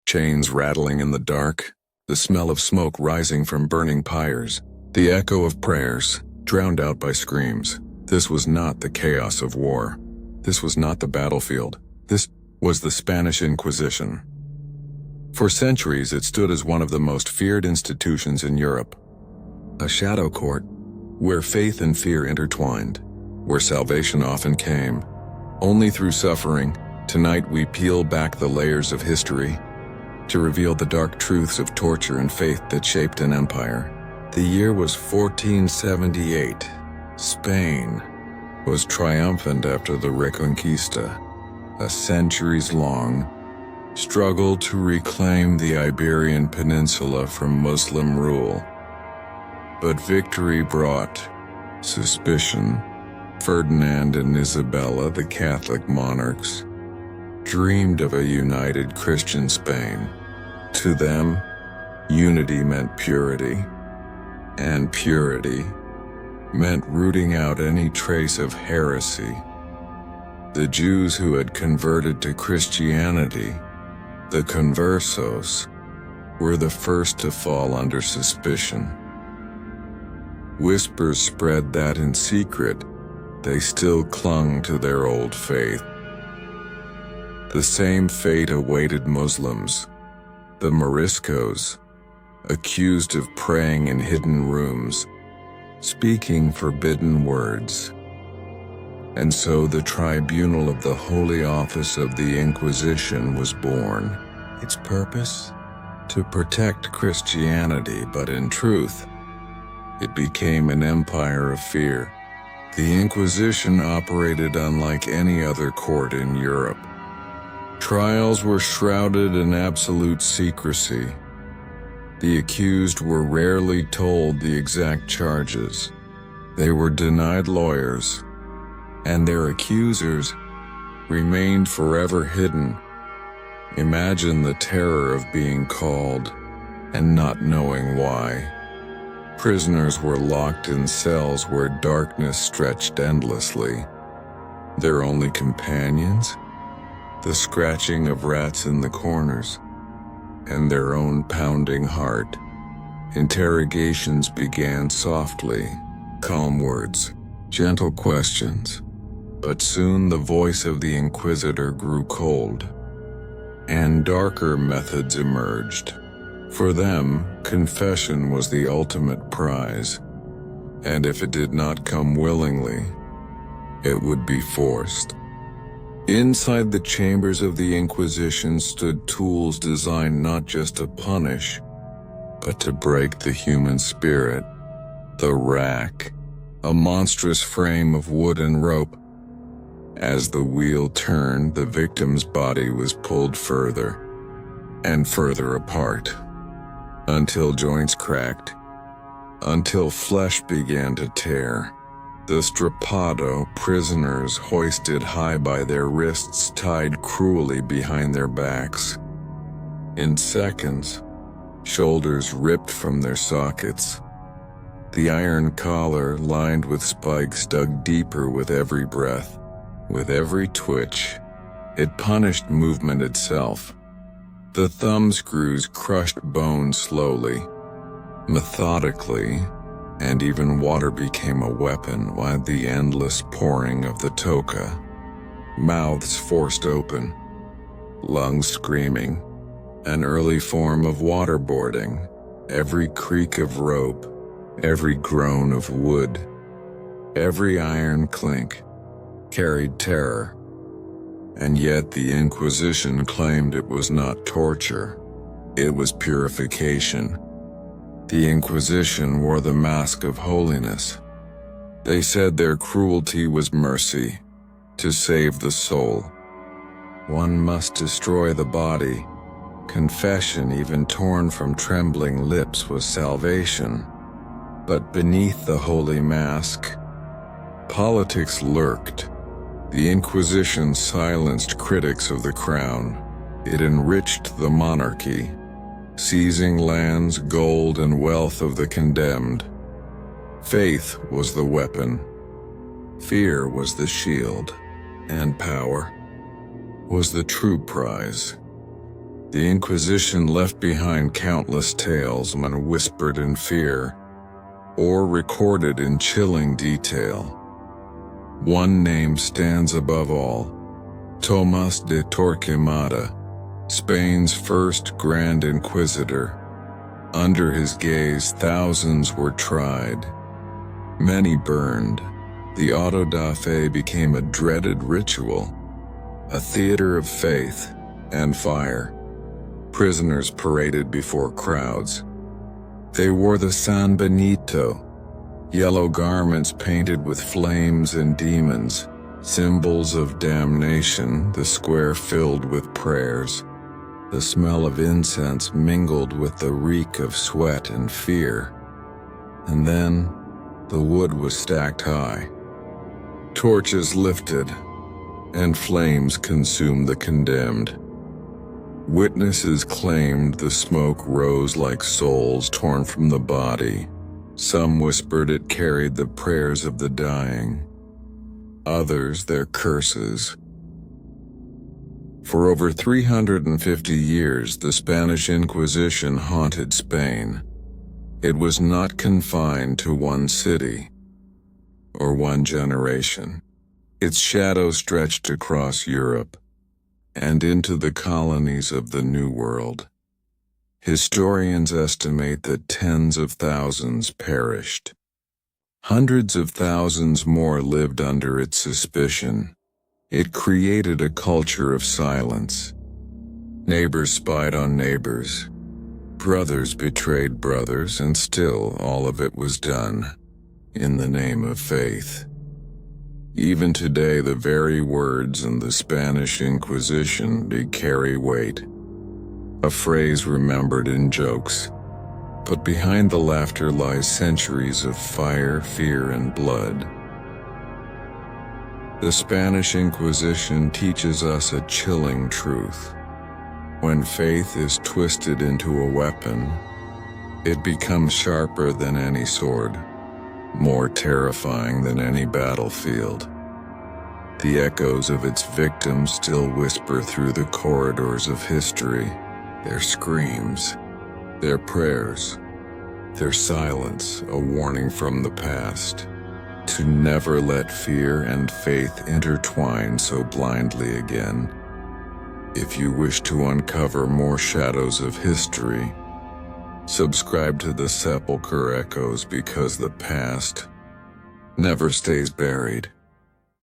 chains rattling in the dark, the smell of smoke rising from burning pyres, the echo of prayers, drowned out by screams. This was not the chaos of war. This was not the battlefield. This was the Spanish Inquisition. For centuries, it stood as one of the most feared institutions in Europe. A shadow court, where faith and fear intertwined, where salvation often came only through suffering. Tonight we peel back the layers of history to reveal the dark truths of torture and faith that shaped an empire. The year was 1478. Spain was triumphant after the Reconquista, a centuries-long struggle to reclaim the Iberian Peninsula from Muslim rule. But victory brought suspicion. Ferdinand and Isabella, the Catholic monarchs, dreamed of a united Christian Spain. To them, unity meant purity, and purity meant rooting out any trace of heresy. The Jews who had converted to Christianity, the conversos, were the first to fall under suspicion. Whispers spread that in secret, they still clung to their old faith. The same fate awaited Muslims, the Moriscos, accused of praying in hidden rooms, speaking forbidden words. And so the tribunal of the Holy Office of the Inquisition was born. Its purpose? To protect Christianity, but in truth, it became an empire of fear. The Inquisition operated unlike any other court in Europe. Trials were shrouded in absolute secrecy. The accused were rarely told the exact charges. They were denied lawyers, and their accusers remained forever hidden. Imagine the terror of being called and not knowing why. Prisoners were locked in cells where darkness stretched endlessly. Their only companions? The scratching of rats in the corners, and their own pounding heart. Interrogations began softly, calm words, gentle questions. But soon the voice of the Inquisitor grew cold, and darker methods emerged. For them, confession was the ultimate prize, and if it did not come willingly, it would be forced. Inside the chambers of the Inquisition stood tools designed not just to punish, but to break the human spirit. The rack, a monstrous frame of wood and rope. As the wheel turned, the victim's body was pulled further and further apart, until joints cracked, until flesh began to tear. The strappado, prisoners hoisted high by their wrists, tied cruelly behind their backs. In seconds, shoulders ripped from their sockets. The iron collar, lined with spikes, dug deeper with every breath. With every twitch, it punished movement itself. The thumb screws crushed bone slowly, methodically, and even water became a weapon while the endless pouring of the toca. Mouths forced open, lungs screaming, an early form of waterboarding. Every creak of rope, every groan of wood, every iron clink carried terror. And yet the Inquisition claimed it was not torture, it was purification. The Inquisition wore the mask of holiness. They said their cruelty was mercy, to save the soul. One must destroy the body. Confession, even torn from trembling lips, was salvation. But beneath the holy mask, politics lurked. The Inquisition silenced critics of the crown. It enriched the monarchy, seizing lands, gold, and wealth of the condemned. Faith was the weapon, fear was the shield, and power was the true prize. The Inquisition left behind countless tales whispered in fear, or recorded in chilling detail. One name stands above all: Tomás de Torquemada, Spain's first Grand Inquisitor. Under his gaze, thousands were tried. Many burned. The auto da fe became a dreaded ritual, a theater of faith and fire. Prisoners paraded before crowds. They wore the San Benito, yellow garments painted with flames and demons, symbols of damnation, the square filled with prayers. The smell of incense mingled with the reek of sweat and fear. And then, the wood was stacked high. Torches lifted, and flames consumed the condemned. Witnesses claimed the smoke rose like souls torn from the body. Some whispered it carried the prayers of the dying, others their curses. For over 350 years, the Spanish Inquisition haunted Spain. It was not confined to one city or one generation. Its shadow stretched across Europe and into the colonies of the New World. Historians estimate that tens of thousands perished. Hundreds of thousands more lived under its suspicion. It created a culture of silence. Neighbors spied on neighbors. Brothers betrayed brothers, and still all of it was done in the name of faith. Even today, the very words in the Spanish Inquisition carry weight. A phrase remembered in jokes, but behind the laughter lies centuries of fire, fear, and blood. The Spanish Inquisition teaches us a chilling truth. When faith is twisted into a weapon, it becomes sharper than any sword, more terrifying than any battlefield. The echoes of its victims still whisper through the corridors of history, their screams, their prayers, their silence, a warning from the past, to never let fear and faith intertwine so blindly again. If you wish to uncover more shadows of history, subscribe to the Sepulcher Echoes, because the past never stays buried.